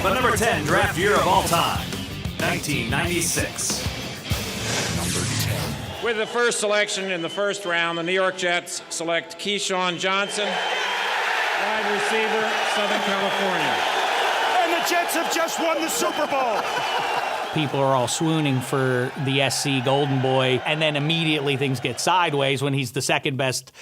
The number 10 draft year of all time, 1996. Number 10. With the first selection in the first round, the New York Jets select Keyshawn Johnson, wide receiver, Southern California. And the Jets have just won the Super Bowl. People are all swooning for the SC Golden Boy, and then immediately things get sideways when he's the second best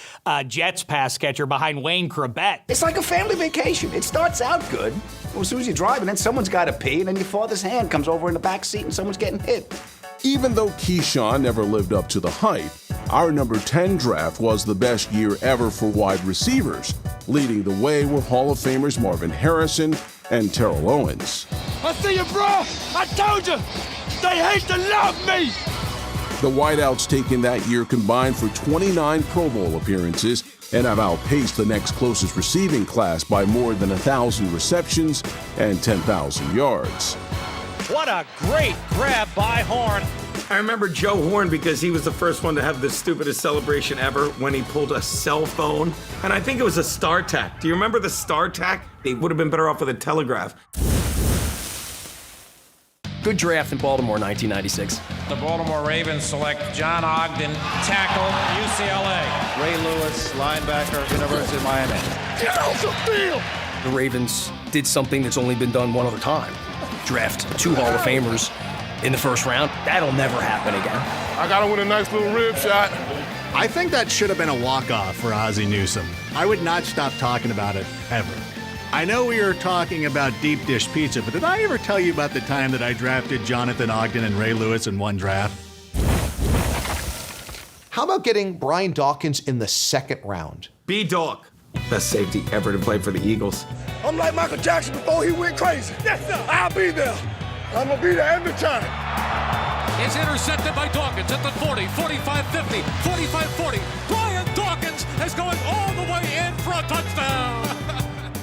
Jets pass catcher behind Wayne Krabet. It's like a family vacation. It starts out good. As soon as you drive, and then someone's got to pee, and then your father's hand comes over in the back seat, and someone's getting hit. Even though Keyshawn never lived up to the hype, our number 10 draft was the best year ever for wide receivers, leading the way with Hall of Famers Marvin Harrison and Terrell Owens. I see you, bro. I told you. They hate to love me. The wideouts taken that year combined for 29 Pro Bowl appearances and have outpaced the next closest receiving class by more than 1,000 receptions and 10,000 yards. What a great grab by Horn. I remember Joe Horn because he was the first one to have the stupidest celebration ever when he pulled a cell phone. And I think it was a StarTAC. Do you remember the StarTAC? They would have been better off with a telegraph. Good draft in Baltimore, 1996. The Baltimore Ravens select John Ogden, tackle, UCLA. Ray Lewis, linebacker, University of Miami. Get off the field! The Ravens did something that's only been done one other time. Draft 2 Hall of Famers in the first round. That'll never happen again. I got him with a nice little rib shot. I think that should have been a walk-off for Ozzie Newsome. I would not stop talking about it, ever. I know we were talking about deep dish pizza, but did I ever tell you about the time that I drafted Jonathan Ogden and Ray Lewis in one draft? How about getting Brian Dawkins in the second round? B-Dawk. Best safety ever to play for the Eagles. I'm like Michael Jackson before he went crazy. Yes, sir. I'll be there. I'm going to be there every time. It's intercepted by Dawkins at the 40, 45, 50, 45, 40. Brian Dawkins is going all the way in for a touchdown.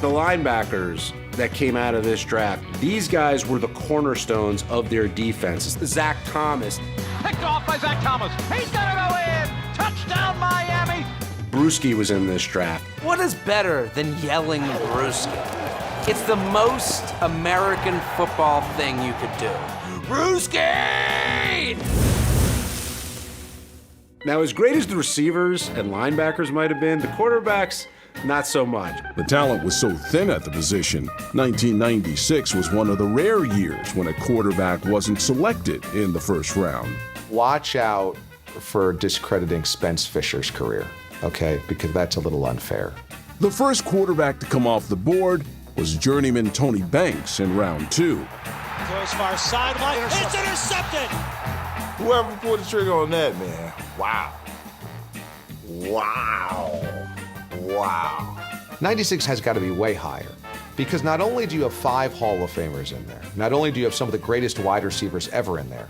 The linebackers that came out of this draft, these guys were the cornerstones of their defense. Zach Thomas. Picked off by Zach Thomas. He's going to go in. Touchdown, Miami. Brewski was in this draft. What is better than yelling Brewski? It's the most American football thing you could do. Brewski! Now, as great as the receivers and linebackers might have been, the quarterbacks, not so much. The talent was so thin at the position. 1996 was one of the rare years when a quarterback wasn't selected in the first round. Watch out for discrediting Spence Fisher's career, okay? Because that's a little unfair. The first quarterback to come off the board was journeyman Tony Banks in round 2. Throws far sideline. It's intercepted. Whoever pulled the trigger on that, man. Wow. Wow. Wow. 96 has got to be way higher because not only do you have 5 Hall of Famers in there, not only do you have some of the greatest wide receivers ever in there.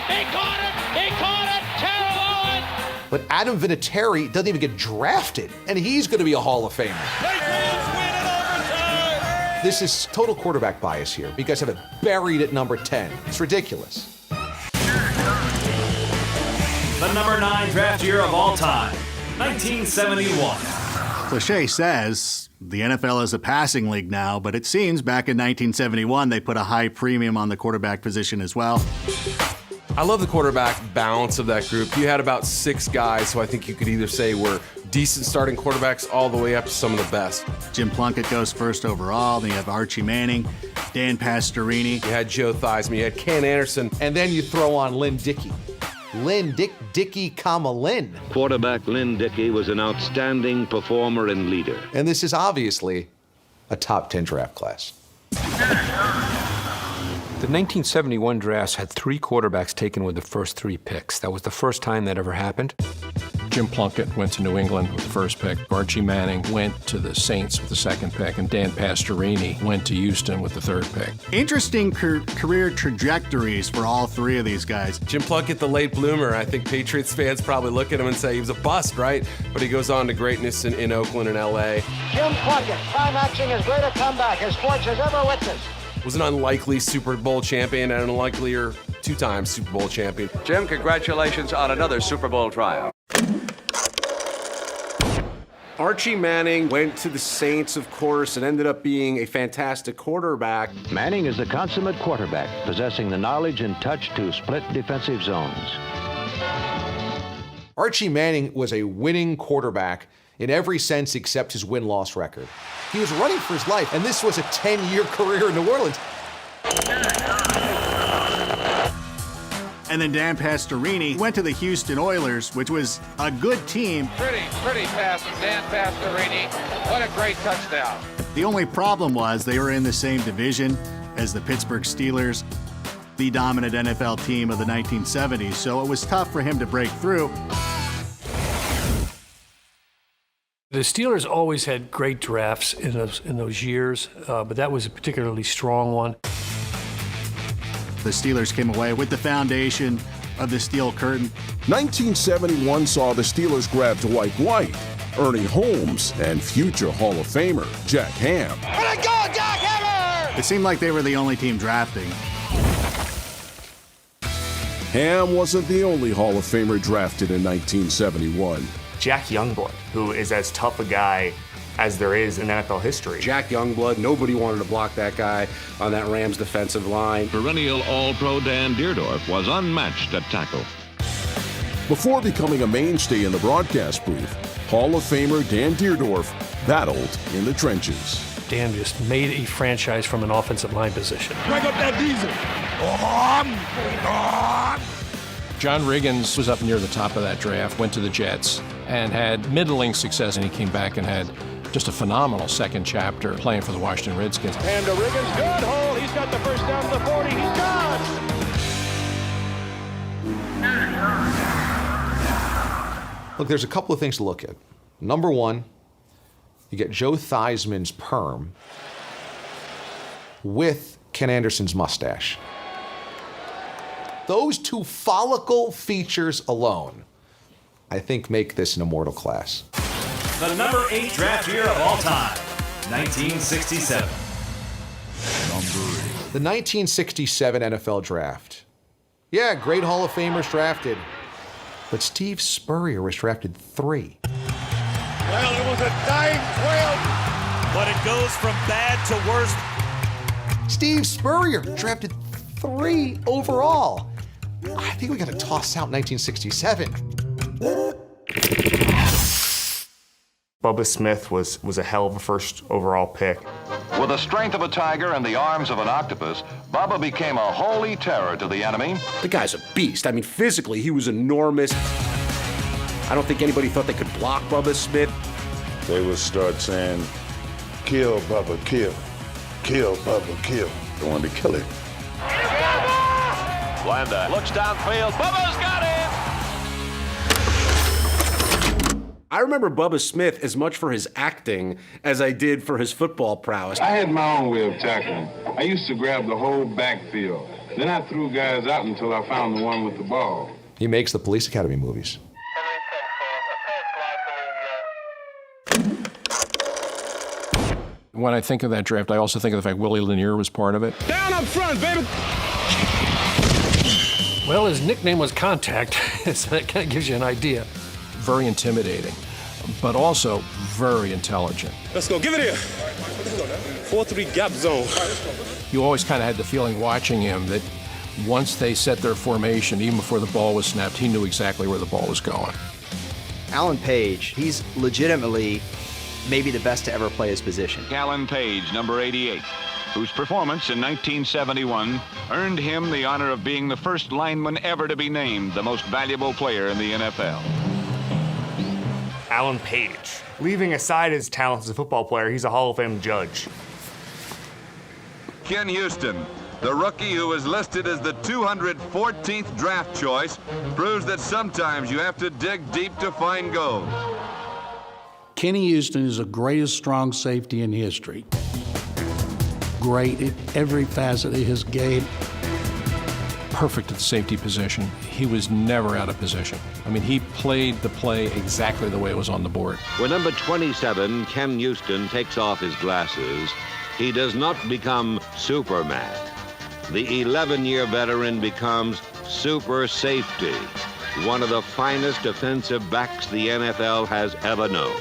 He caught it! He caught it! Terrell Owens! But Adam Vinatieri doesn't even get drafted, and he's going to be a Hall of Famer. Patriots win in overtime! This is total quarterback bias here. You guys have it buried at number 10. It's ridiculous. The number 9 draft year of all time, 1971. Cliche says the NFL is a passing league now, but it seems back in 1971 they put a high premium on the quarterback position as well. I love the quarterback balance of that group. You had about 6 guys who I think you could either say were decent starting quarterbacks all the way up to some of the best. Jim Plunkett goes first overall. Then you have Archie Manning, Dan Pastorini. You had Joe Theismann. You had Ken Anderson. And then you throw on Lynn Dickey. Dickey, Lynn. Quarterback Lynn Dickey was an outstanding performer and leader. And this is obviously a top 10 draft class. The 1971 drafts had 3 quarterbacks taken with the first 3 picks. That was the first time that ever happened. Jim Plunkett went to New England with the first pick. Archie Manning went to the Saints with the second pick. And Dan Pastorini went to Houston with the third pick. Interesting career trajectories for all 3 of these guys. Jim Plunkett, the late bloomer. I think Patriots fans probably look at him and say he was a bust, right? But he goes on to greatness in Oakland and L.A. Jim Plunkett climaxing as great a comeback as sports has ever witnessed. Was an unlikely Super Bowl champion and an unlikelier 2-time Super Bowl champion. Jim, congratulations on another Super Bowl triumph. Archie Manning went to the Saints, of course, and ended up being a fantastic quarterback. Manning is the consummate quarterback, possessing the knowledge and touch to split defensive zones. Archie Manning was a winning quarterback in every sense except his win-loss record. He was running for his life, and this was a 10-year career in New Orleans. And then Dan Pastorini went to the Houston Oilers, which was a good team. Pretty pass from Dan Pastorini. What a great touchdown. The only problem was they were in the same division as the Pittsburgh Steelers, the dominant NFL team of the 1970s, so it was tough for him to break through. The Steelers always had great drafts in those years, but that was a particularly strong one. The Steelers came away with the foundation of the Steel Curtain. 1971 saw the Steelers grab Dwight White, Ernie Holmes, and future Hall of Famer Jack Ham. Let it go, Jack Hammer! It seemed like they were the only team drafting. Ham wasn't the only Hall of Famer drafted in 1971. Jack Youngblood, who is as tough a guy as there is in NFL history. Jack Youngblood, nobody wanted to block that guy on that Rams defensive line. Perennial All-Pro Dan Deerdorf was unmatched at tackle. Before becoming a mainstay in the broadcast booth, Hall of Famer Dan Deerdorf battled in the trenches. Dan just made a franchise from an offensive line position. Break up that diesel. John Riggins was up near the top of that draft, went to the Jets, and had middling success, and he came back and had just a phenomenal second chapter playing for the Washington Redskins. And to Riggins, good hold. He's got the first down to the 40. He's gone. Look, there's a couple of things to look at. Number one, you get Joe Theismann's perm with Ken Anderson's mustache. Those two follicle features alone, I think, make this an immortal class. The number 8 draft year of all time, 1967. The 1967 NFL Draft. Yeah, great Hall of Famers drafted, but Steve Spurrier was drafted 3. Well, it was a dying trail. But it goes from bad to worse. Steve Spurrier drafted 3 overall. I think we got to toss out 1967. Bubba Smith was a hell of a first overall pick. With the strength of a tiger and the arms of an octopus, Bubba became a holy terror to the enemy. The guy's a beast. I mean, physically, he was enormous. I don't think anybody thought they could block Bubba Smith. They would start saying, kill Bubba, kill. Kill Bubba, kill. They wanted to kill him. Blanda looks downfield. Bubba's got him! I remember Bubba Smith as much for his acting as I did for his football prowess. I had my own way of tackling. I used to grab the whole backfield. Then I threw guys out until I found the one with the ball. He makes the Police Academy movies. When I think of that draft, I also think of the fact Willie Lanier was part of it. Down up front, baby. Well, his nickname was Contact, so that kind of gives you an idea. Very intimidating, but also very intelligent. Let's go. Give it here. 4-3 gap zone. You always kind of had the feeling watching him that once they set their formation, even before the ball was snapped, he knew exactly where the ball was going. Alan Page, he's legitimately maybe the best to ever play his position. Alan Page, number 88, whose performance in 1971 earned him the honor of being the first lineman ever to be named the most valuable player in the NFL. Alan Page. Leaving aside his talent as a football player, he's a Hall of Fame judge. Ken Houston, the rookie who was listed as the 214th draft choice, proves that sometimes you have to dig deep to find gold. Kenny Houston is the greatest strong safety in history. Great at every facet of his game. Perfect at the safety position. He was never out of position. I mean, he played the play exactly the way it was on the board. When number 27, Ken Houston, takes off his glasses, he does not become Superman. The 11-year veteran becomes Super Safety, one of the finest defensive backs the NFL has ever known.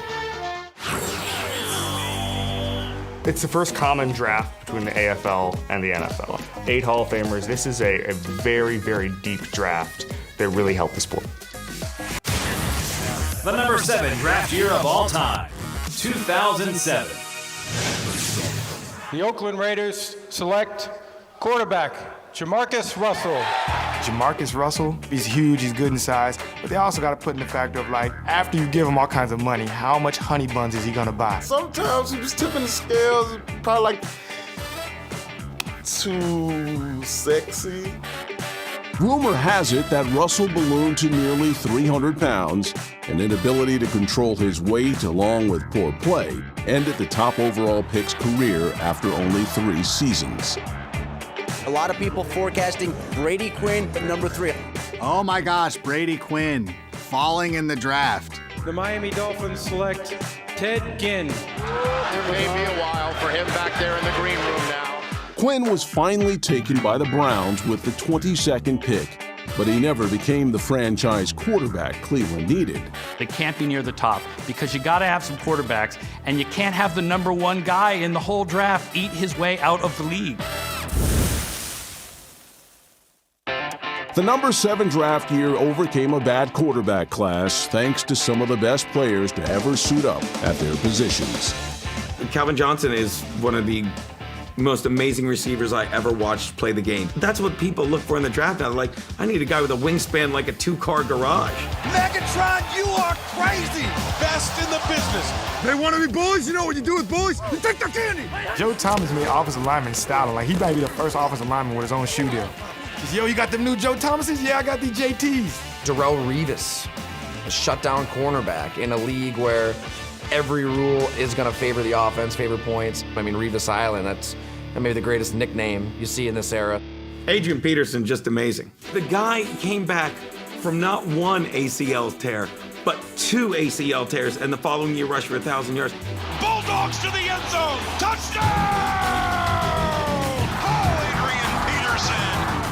It's the first common draft between the AFL and the NFL. 8 Hall of Famers. This is a very, very deep draft that really helped the sport. The number 7 draft year of all time, 2007. The Oakland Raiders select quarterback Jamarcus Russell. Jamarcus Russell, he's huge, he's good in size, but they also got to put in the factor of, like, after you give him all kinds of money, how much honey buns is he gonna buy? Sometimes he was tipping the scales, probably like too sexy. Rumor has it that Russell ballooned to nearly 300 pounds. An inability to control his weight, along with poor play, ended the top overall pick's career after only 3 seasons. A lot of people forecasting Brady Quinn at number 3. Oh my gosh, Brady Quinn falling in the draft. The Miami Dolphins select Ted Ginn. It may be a while for him back there in the green room now. Quinn was finally taken by the Browns with the 22nd pick, but he never became the franchise quarterback Cleveland needed. They can't be near the top because you got to have some quarterbacks, and you can't have the number 1 guy in the whole draft eat his way out of the league. The number 7 draft year overcame a bad quarterback class thanks to some of the best players to ever suit up at their positions. Calvin Johnson is one of the most amazing receivers I ever watched play the game. That's what people look for in the draft now. Like, I need a guy with a wingspan like a 2-car garage. Megatron, you are crazy! Best in the business. They want to be bullies? You know what you do with bullies? You take their candy! Joe Thomas made offensive lineman styling. Like, he might be the first offensive lineman with his own shoe deal. Yo, you got them new Joe Thomases? Yeah, I got these JTs. Darrelle Revis, a shutdown cornerback in a league where every rule is going to favor the offense, favor points. I mean, Revis Island, that may be the greatest nickname you see in this era. Adrian Peterson, just amazing. The guy came back from not 1 ACL tear, but 2 ACL tears, and the following year rushed for 1,000 yards. Bulldogs to the end zone. Touchdown! Adrian Peterson.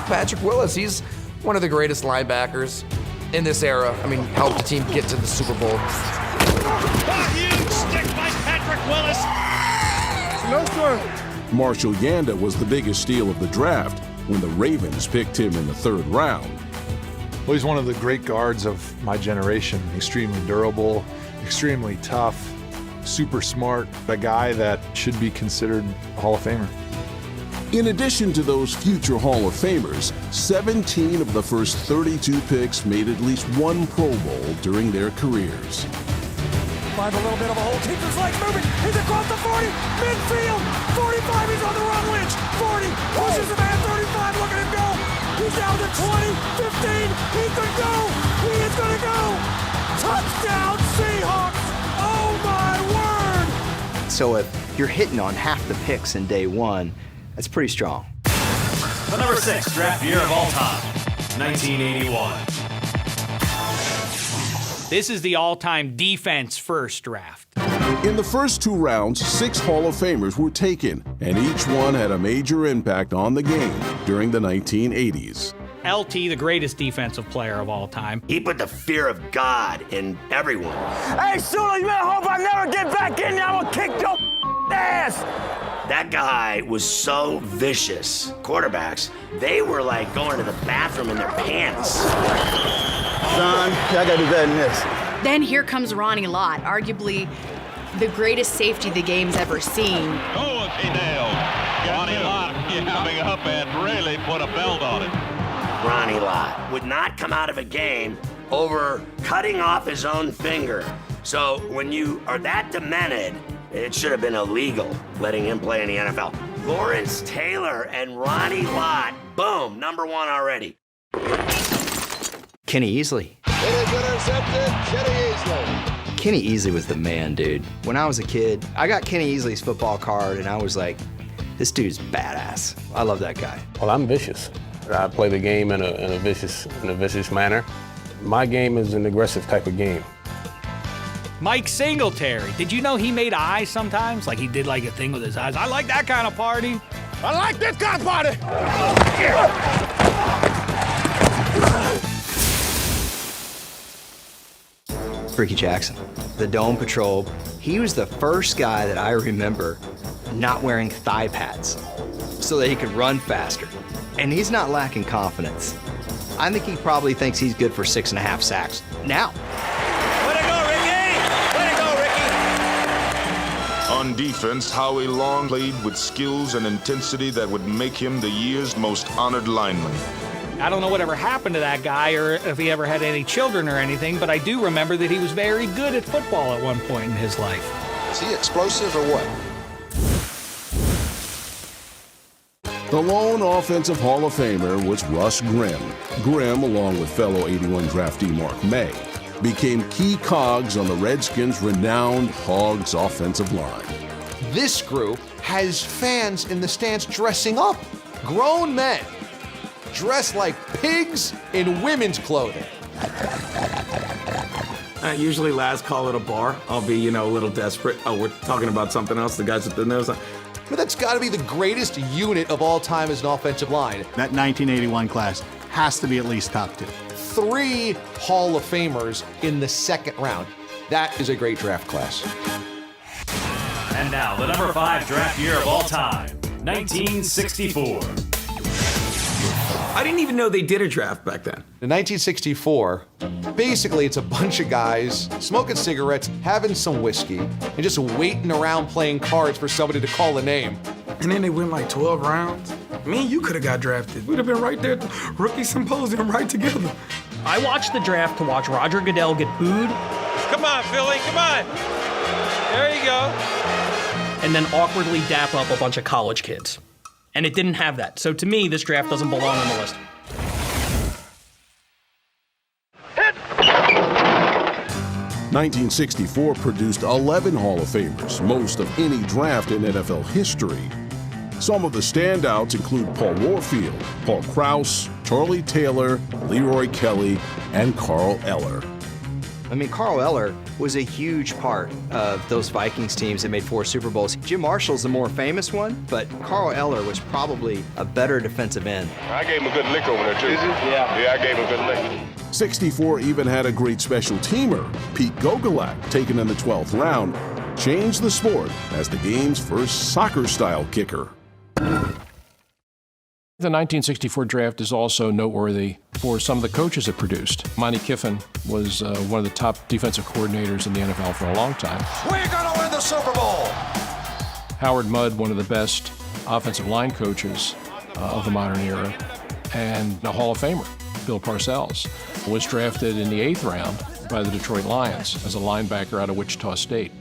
Patrick Willis, he's one of the greatest linebackers in this era. I mean, helped the team get to the Super Bowl. A huge stick by Patrick Willis. No, sir. Marshall Yanda was the biggest steal of the draft when the Ravens picked him in the 3rd round. Well, he's one of the great guards of my generation. Extremely durable, extremely tough, super smart, a guy that should be considered a Hall of Famer. In addition to those future Hall of Famers, 17 of the first 32 picks made at least 1 Pro Bowl during their careers. Find a little bit of a hole, keeps his legs moving, he's across the 40, midfield, 45, he's on the run, Lynch, 40, pushes the man, 35, look at him go, he's down to 20, 15, he could go, he is gonna go, touchdown Seahawks, oh my word! So if you're hitting on half the picks in day 1, that's pretty strong. The number 6 draft year of all time, 1981. This is the all-time defense-first draft. In the first 2 rounds, 6 Hall of Famers were taken, and each one had a major impact on the game during the 1980s. LT, the greatest defensive player of all time. He put the fear of God in everyone. Hey, Sula, you better hope I never get back in there, I'm gonna kick your ass! That guy was so vicious. Quarterbacks, they were like going to the bathroom in their pants. Son, I gotta do better than this. Then here comes Ronnie Lott, arguably the greatest safety the game's ever seen. Oh, if he nailed. Ronnie Lott coming up and really put a belt on it. Ronnie Lott would not come out of a game over cutting off his own finger. So when you are that demented, it should have been illegal letting him play in the NFL. Lawrence Taylor and Ronnie Lott, boom, number 1 already. Kenny Easley. It is intercepted, Kenny Easley. Kenny Easley was the man, dude. When I was a kid, I got Kenny Easley's football card, and I was like, this dude's badass. I love that guy. Well, I'm vicious. I play the game in a vicious manner. My game is an aggressive type of game. Mike Singletary. Did you know he made eyes sometimes? Like he did like a thing with his eyes. I like that kind of party. I like this kind of party. Ricky Jackson, the Dome Patrol. He was the first guy that I remember not wearing thigh pads so that he could run faster. And he's not lacking confidence. I think he probably thinks he's good for 6.5 sacks now. On defense, Howie Long played with skills and intensity that would make him the year's most honored lineman. I don't know whatever happened to that guy or if he ever had any children or anything, but I do remember that he was very good at football at one point in his life. Is he explosive or what? The lone offensive Hall of Famer was Russ Grimm. Grimm, along with fellow 81 draftee Mark May, became key cogs on the Redskins' renowned Hogs offensive line. This group has fans in the stands dressing up. Grown men dressed like pigs in women's clothing. Usually last call at a bar, I'll be, a little desperate. Oh, we're talking about something else, the guys with the nose on. But that's got to be the greatest unit of all time as an offensive line. That 1981 class has to be at least top 2. 3 Hall of Famers in the second round. That is a great draft class. And now, the number 5 draft year of all time, 1964. I didn't even know they did a draft back then. In 1964, basically it's a bunch of guys smoking cigarettes, having some whiskey, and just waiting around playing cards for somebody to call a name. And then they went like 12 rounds. Me and you could have got drafted. We'd have been right there at the rookie symposium right together. I watched the draft to watch Roger Goodell get booed. Come on, Philly, come on. There you go. And then awkwardly dap up a bunch of college kids. And it didn't have that. So to me, this draft doesn't belong on the list. Hit! 1964 produced 11 Hall of Famers, most of any draft in NFL history. Some of the standouts include Paul Warfield, Paul Krause, Charlie Taylor, Leroy Kelly, and Carl Eller. I mean, Carl Eller was a huge part of those Vikings teams that made 4 Super Bowls. Jim Marshall's the more famous one, but Carl Eller was probably a better defensive end. I gave him a good lick over there, too. Yeah, I gave him a good lick. 64 even had a great special teamer. Pete Gogolak, taken in the 12th round, changed the sport as the game's first soccer-style kicker. The 1964 draft is also noteworthy for some of the coaches it produced. Monty Kiffin was one of the top defensive coordinators in the NFL for a long time. We're going to win the Super Bowl! Howard Mudd, one of the best offensive line coaches of the modern era, and a Hall of Famer, Bill Parcells, was drafted in the 8th round by the Detroit Lions as a linebacker out of Wichita State.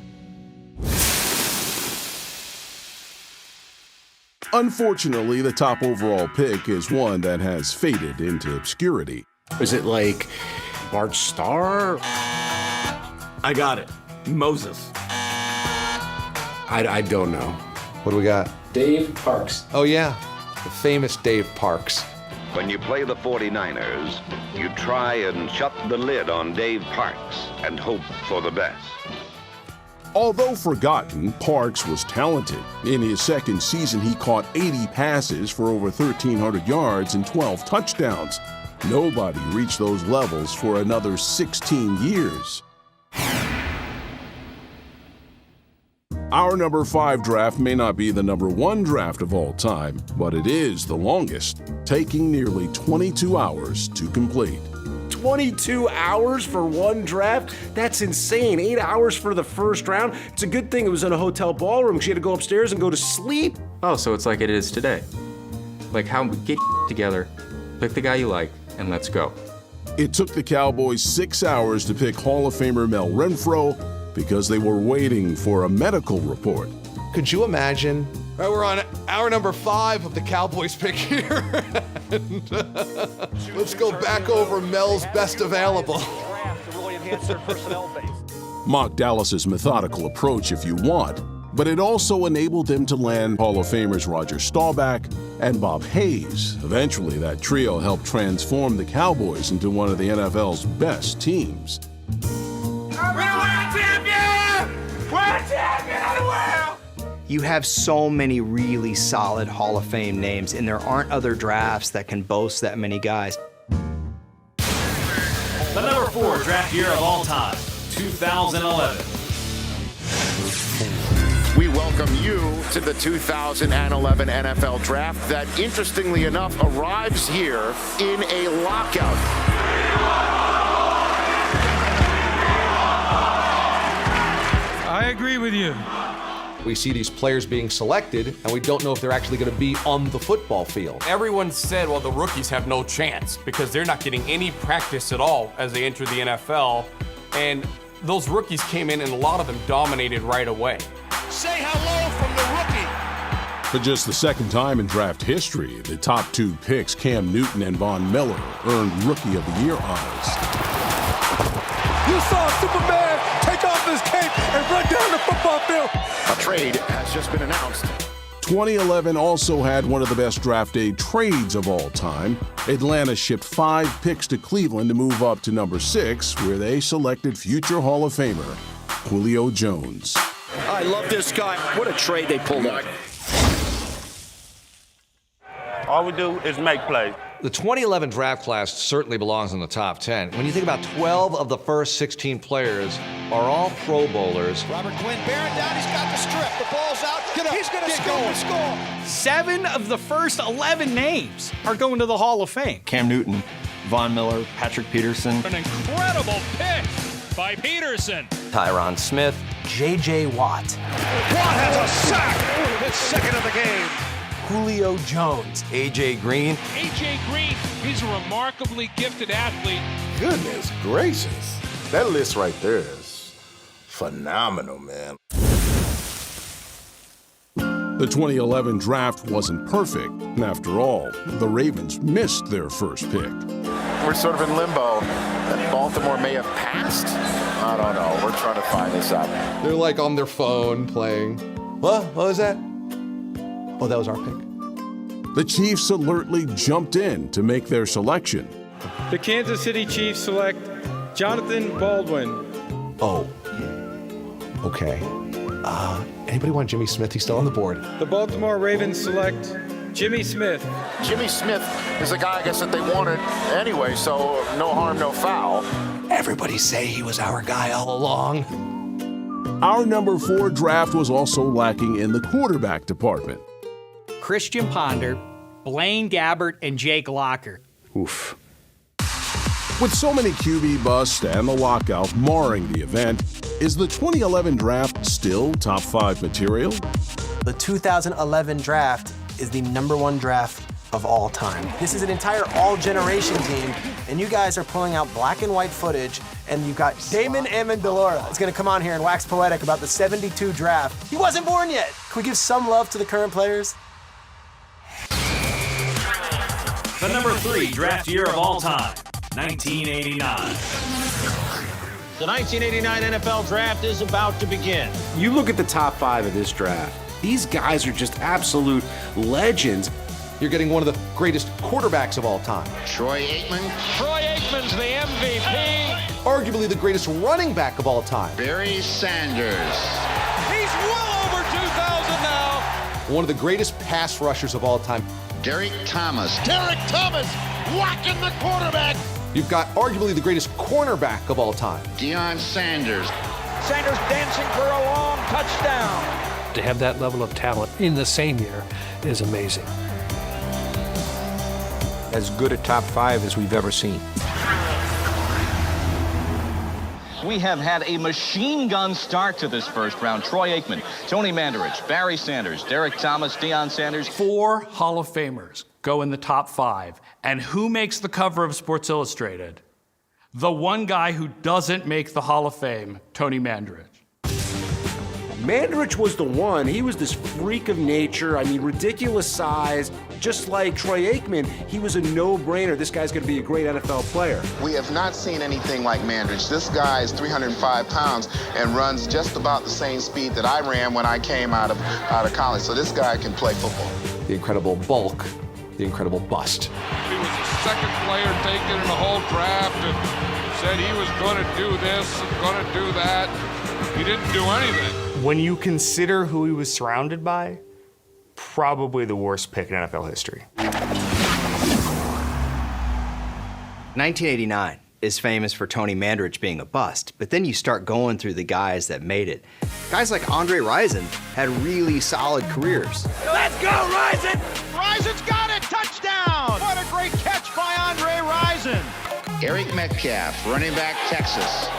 Unfortunately, the top overall pick is one that has faded into obscurity. Is it like Bart Starr? I got it. Moses. I don't know. What do we got? Dave Parks. Oh, yeah. The famous Dave Parks. When you play the 49ers, you try and shut the lid on Dave Parks and hope for the best. Although forgotten, Parks was talented. In his second season, he caught 80 passes for over 1,300 yards and 12 touchdowns. Nobody reached those levels for another 16 years. Our number 5 draft may not be the number 1 draft of all time, but it is the longest, taking nearly 22 hours to complete. 22 hours for one draft? That's insane. 8 hours for the first round. It's a good thing it was in a hotel ballroom because you had to go upstairs and go to sleep. Oh, so it's like it is today. Like how we get together, pick the guy you like, and let's go. It took the Cowboys 6 hours to pick Hall of Famer Mel Renfro because they were waiting for a medical report. Could you imagine? Right, we're on hour number 5 of the Cowboys pick here. And, let's go back over Mel's best available. Mock Dallas's methodical approach if you want, but it also enabled them to land Hall of Famers Roger Staubach and Bob Hayes. Eventually, that trio helped transform the Cowboys into one of the NFL's best teams. You have so many really solid Hall of Fame names, and there aren't other drafts that can boast that many guys. The number 4 draft year of all time, 2011. We welcome you to the 2011 NFL Draft that, interestingly enough, arrives here in a lockout. I agree with you. We see these players being selected, and we don't know if they're actually going to be on the football field. Everyone said, well, the rookies have no chance because they're not getting any practice at all as they enter the NFL. And those rookies came in, and a lot of them dominated right away. Say hello from the rookie. For just the second time in draft history, the top two picks, Cam Newton and Von Miller, earned Rookie of the Year honors. You saw Superman take off his cape and run down the football field. A trade has just been announced. 2011 also had one of the best draft day trades of all time. Atlanta shipped 5 picks to Cleveland to move up to number 6, where they selected future Hall of Famer Julio Jones. I love this guy. What a trade they pulled out. All we do is make plays. The 2011 draft class certainly belongs in the top 10. When you think about 12 of the first 16 players are all Pro Bowlers. Robert Quinn bearing down. He's got the strip. The ball's out. He's going to score. 7 of the first 11 names are going to the Hall of Fame. Cam Newton, Von Miller, Patrick Peterson. An incredible pick by Peterson. Tyron Smith. J.J. Watt. Watt has a sack. His second of the game. Julio Jones. A.J. Green. A.J. Green, he's a remarkably gifted athlete. Goodness gracious. That list right there is phenomenal, man. The 2011 draft wasn't perfect. After all, the Ravens missed their first pick. We're sort of in limbo. That Baltimore may have passed. I don't know. We're trying to find this out. They're like on their phone playing. What was that? Oh, that was our pick. The Chiefs alertly jumped in to make their selection. The Kansas City Chiefs select Jonathan Baldwin. Oh. Okay. Anybody want Jimmy Smith? He's still on the board. The Baltimore Ravens select Jimmy Smith. Jimmy Smith is the guy, I guess, that they wanted anyway, so no harm, no foul. Everybody say he was our guy all along. Our number 4 draft was also lacking in the quarterback department. Christian Ponder, Blaine Gabbert, and Jake Locker. Oof. With so many QB busts and the lockout marring the event, is the 2011 draft still top 5 material? The 2011 draft is the #1 draft of all time. This is an entire all-generation team, and you guys are pulling out black and white footage, and you've got Damon Amendola is going to come on here and wax poetic about the 72 draft. He wasn't born yet. Can we give some love to the current players? The number 3 draft year of all time, 1989. The 1989 NFL Draft is about to begin. You look at the top 5 of this draft. These guys are just absolute legends. You're getting one of the greatest quarterbacks of all time. Troy Aikman. Troy Aikman's the MVP. Arguably the greatest running back of all time. Barry Sanders. He's well over 2,000 now. One of the greatest pass rushers of all time. Derek Thomas. Derek Thomas whacking the quarterback. You've got arguably the greatest cornerback of all time. Deion Sanders. Sanders dancing for a long touchdown. To have that level of talent in the same year is amazing. As good a top 5 as we've ever seen. We have had a machine gun start to this first round. Troy Aikman, Tony Mandarich, Barry Sanders, Derek Thomas, Deion Sanders. 4 Hall of Famers go in the top 5. And who makes the cover of Sports Illustrated? The one guy who doesn't make the Hall of Fame, Tony Mandarich. Mandarich was the one. He was this freak of nature. I mean, ridiculous size. Just like Troy Aikman, he was a no-brainer. This guy's going to be a great NFL player. We have not seen anything like Mandarich. This guy is 305 pounds and runs just about the same speed that I ran when I came out of college. So this guy can play football. The incredible bulk, the incredible bust. He was the second player taken in the whole draft and said he was going to do this and going to do that. He didn't do anything. When you consider who he was surrounded by, probably the worst pick in NFL history. 1989. is famous for Tony Mandarich being a bust, but then you start going through the guys that made it. Guys like Andre Rison had really solid careers. Let's go, Rison! Rison's got it! Touchdown! What a great catch by Andre Rison! Eric Metcalf, running back, Texas.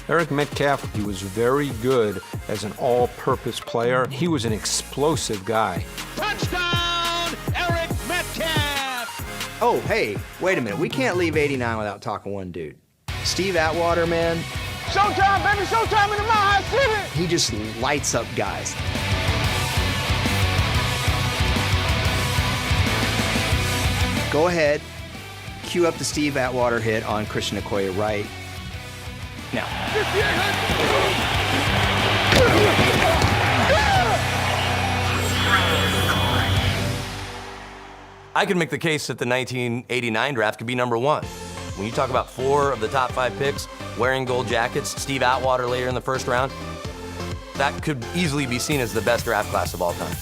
Eric Metcalf, he was very good as an all-purpose player. He was an explosive guy. Touchdown, Eric Metcalf! Oh, hey, wait a minute. We can't leave 89 without talking one dude. Steve Atwater, man. Showtime, baby, showtime in the Mile High City! He just lights up guys. Go ahead, cue up the Steve Atwater hit on Christian Okoye right now. I could make the case that the 1989 draft could be number one. When you talk about 4 of the top 5 picks wearing gold jackets, Steve Atwater later in the first round, that could easily be seen as the best draft class of all time.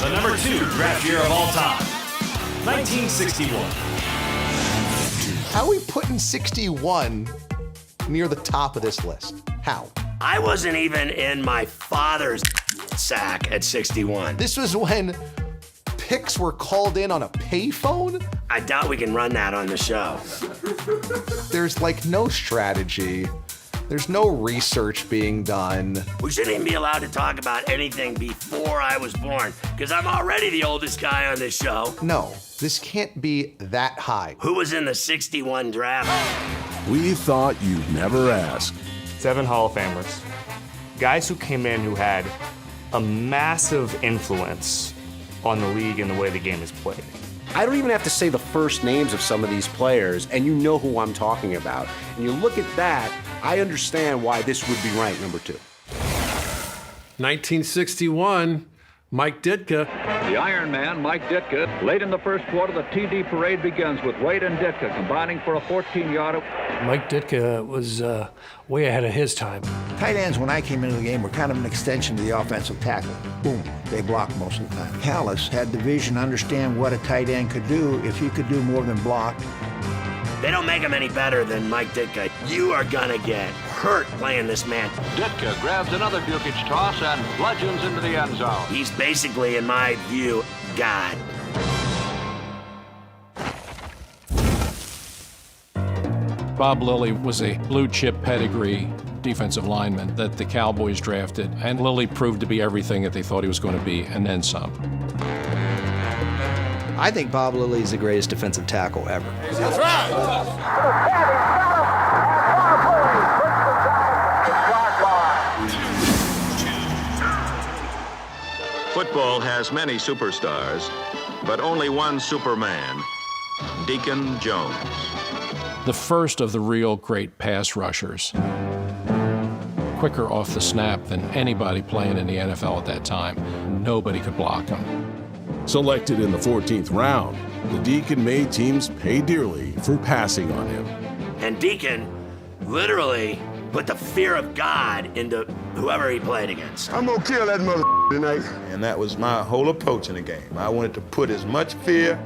The number 2 draft year of all time, 1961. How are we putting 61 near the top of this list? How? I wasn't even in my father's sack at 61. This was when picks were called in on a payphone? I doubt we can run that on the show. There's like no strategy. There's no research being done. We shouldn't even be allowed to talk about anything before I was born, because I'm already the oldest guy on this show. No, this can't be that high. Who was in the 61 draft? We thought you'd never ask. 7 Hall of Famers. Guys who came in who had a massive influence on the league and the way the game is played. I don't even have to say the first names of some of these players, and you know who I'm talking about. And you look at that, I understand why this would be ranked number 2. 1961, Mike Ditka. The Iron Man, Mike Ditka. Late in the first quarter, the TD parade begins with Wade and Ditka combining for a 14-yarder. Mike Ditka was way ahead of his time. Tight ends, when I came into the game, were kind of an extension to the offensive tackle. Boom, they blocked most of the time. Halas had the vision to understand what a tight end could do if he could do more than block. They don't make him any better than Mike Ditka. You are gonna get hurt playing this man. Ditka grabs another Bukic toss and bludgeons into the end zone. He's basically, in my view, God. Bob Lilly was a blue-chip pedigree defensive lineman that the Cowboys drafted, and Lilly proved to be everything that they thought he was going to be, and then some. I think Bob Lilly is the greatest defensive tackle ever. That's right! Football has many superstars, but only one Superman, Deacon Jones. The first of the real great pass rushers. Quicker off the snap than anybody playing in the NFL at that time. Nobody could block him. Selected in the 14th round, the Deacon made teams pay dearly for passing on him. And Deacon literally put the fear of God into whoever he played against. I'm gonna kill that mother tonight. And that was my whole approach in the game. I wanted to put as much fear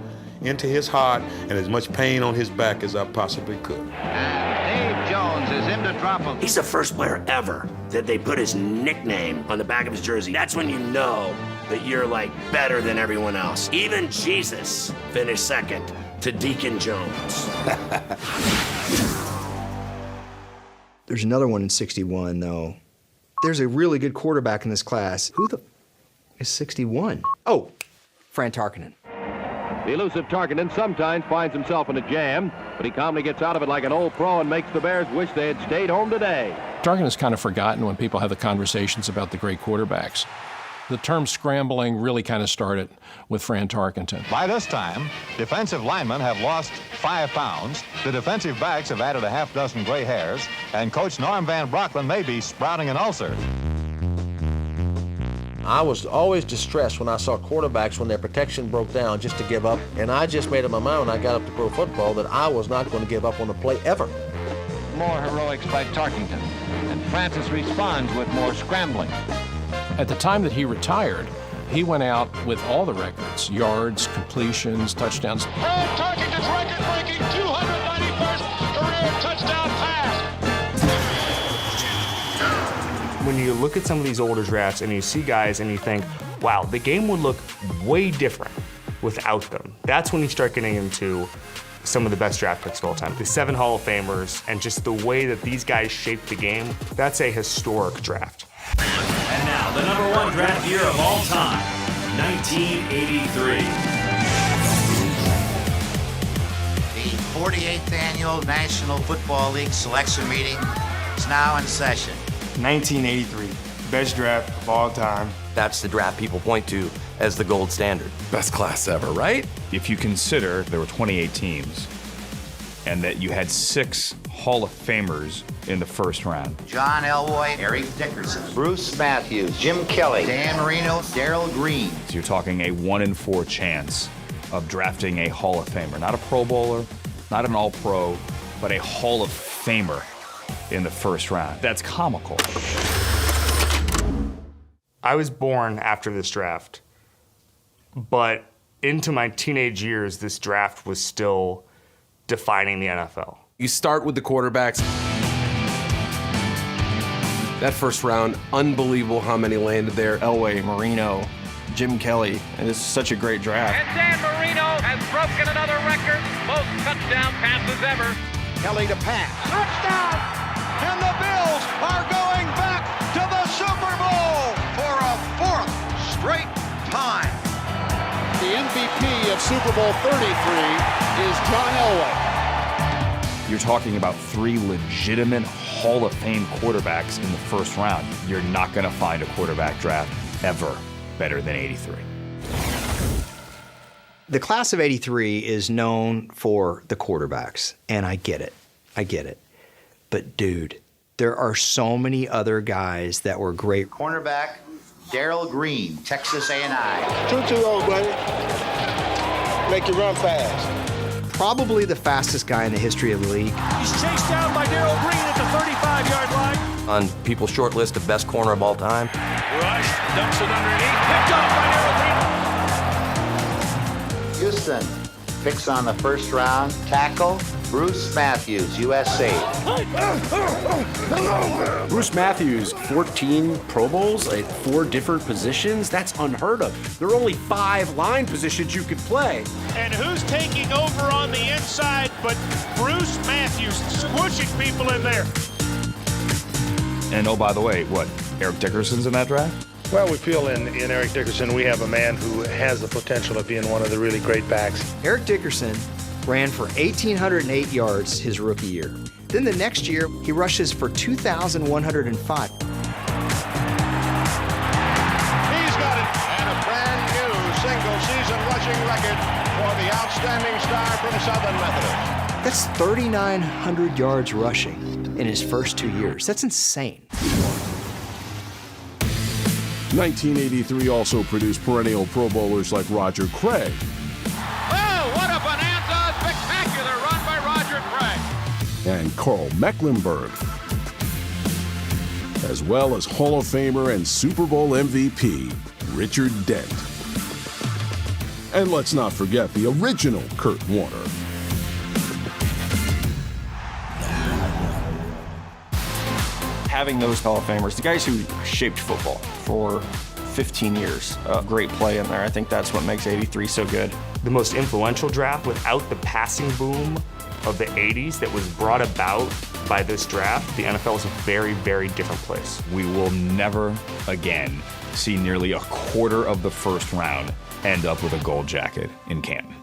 into his heart and as much pain on his back as I possibly could. And Dave Jones is in to drop him. He's the first player ever that they put his nickname on the back of his jersey. That's when you know that you're like better than everyone else. Even Jesus finished second to Deacon Jones. There's another one in 61, though. There's a really good quarterback in this class. Who the is 61? Oh, Fran Tarkenton. The elusive Tarkenton sometimes finds himself in a jam, but he calmly gets out of it like an old pro and makes the Bears wish they had stayed home today. Tarkenton's kind of forgotten when people have the conversations about the great quarterbacks. The term scrambling really kind of started with Fran Tarkenton. By this time, defensive linemen have lost 5 pounds, the defensive backs have added a half dozen gray hairs, and Coach Norm Van Brocklin may be sprouting an ulcer. I was always distressed when I saw quarterbacks when their protection broke down just to give up, and I just made up my mind when I got up to pro football that I was not going to give up on the play ever. More heroics by Tarkenton, and Francis responds with more scrambling. At the time that he retired, he went out with all the records, yards, completions, touchdowns. Tarkenton's record-breaking 291st touchdown pass. When you look at some of these older drafts and you see guys and you think, wow, the game would look way different without them. That's when you start getting into some of the best draft picks of all time. The 7 Hall of Famers and just the way that these guys shaped the game, that's a historic draft. And now, the number 1 draft year of all time, 1983. The 48th Annual National Football League Selection Meeting is now in session. 1983, best draft of all time. That's the draft people point to as the gold standard. Best class ever, right? If you consider there were 28 teams and that you had 6 Hall of Famers in the first round. John Elway, Eric Dickerson, Bruce Matthews, Jim Kelly, Dan Marino, Darrell Green. So you're talking a 1 in 4 chance of drafting a Hall of Famer. Not a Pro Bowler, not an All-Pro, but a Hall of Famer in the first round. That's comical. I was born after this draft, but into my teenage years, this draft was still defining the NFL. You start with the quarterbacks. That first round, unbelievable how many landed there. Elway, Marino, Jim Kelly, and this is such a great draft. And Dan Marino has broken another record, most touchdown passes ever. Kelly to pass. Touchdown! And the Bills are going back to the Super Bowl for a 4th straight time. The MVP of Super Bowl 33 is John Elway. You're talking about 3 legitimate Hall of Fame quarterbacks in the first round. You're not going to find a quarterback draft ever better than 83. The class of 83 is known for the quarterbacks, and I get it. But dude, there are so many other guys that were great. Cornerback, Darrell Green, Texas A&I. 2-2-0, buddy. Make you run fast. Probably the fastest guy in the history of the league. He's chased down by Darrell Green at the 35-yard line. On people's short list of best corner of all time. Rush, dumps it underneath, picked off by Darrell Green. Houston picks on the first round. Tackle, Bruce Matthews, USA. Bruce Matthews, 14 Pro Bowls at 4 different positions. That's unheard of. There are only 5 line positions you could play. And who's taking over on the inside but Bruce Matthews, squishing people in there. And oh, by the way, Eric Dickerson's in that draft? Well, we feel in Eric Dickerson, we have a man who has the potential of being one of the really great backs. Eric Dickerson ran for 1,808 yards his rookie year. Then the next year, he rushes for 2,105. He's got it. And a brand new single-season rushing record for the outstanding star from Southern Methodist. That's 3,900 yards rushing in his first 2 years. That's insane. 1983 also produced perennial Pro Bowlers like Roger Craig. Oh, what a bonanza! Spectacular run by Roger Craig. And Carl Mecklenburg, as well as Hall of Famer and Super Bowl MVP Richard Dent. And let's not forget the original Kurt Warner. Having those Hall of Famers, the guys who shaped football for 15 years, great play in there. I think that's what makes 83 so good. The most influential draft without the passing boom of the 80s that was brought about by this draft, the NFL is a very, very different place. We will never again see nearly a quarter of the first round end up with a gold jacket in Canton.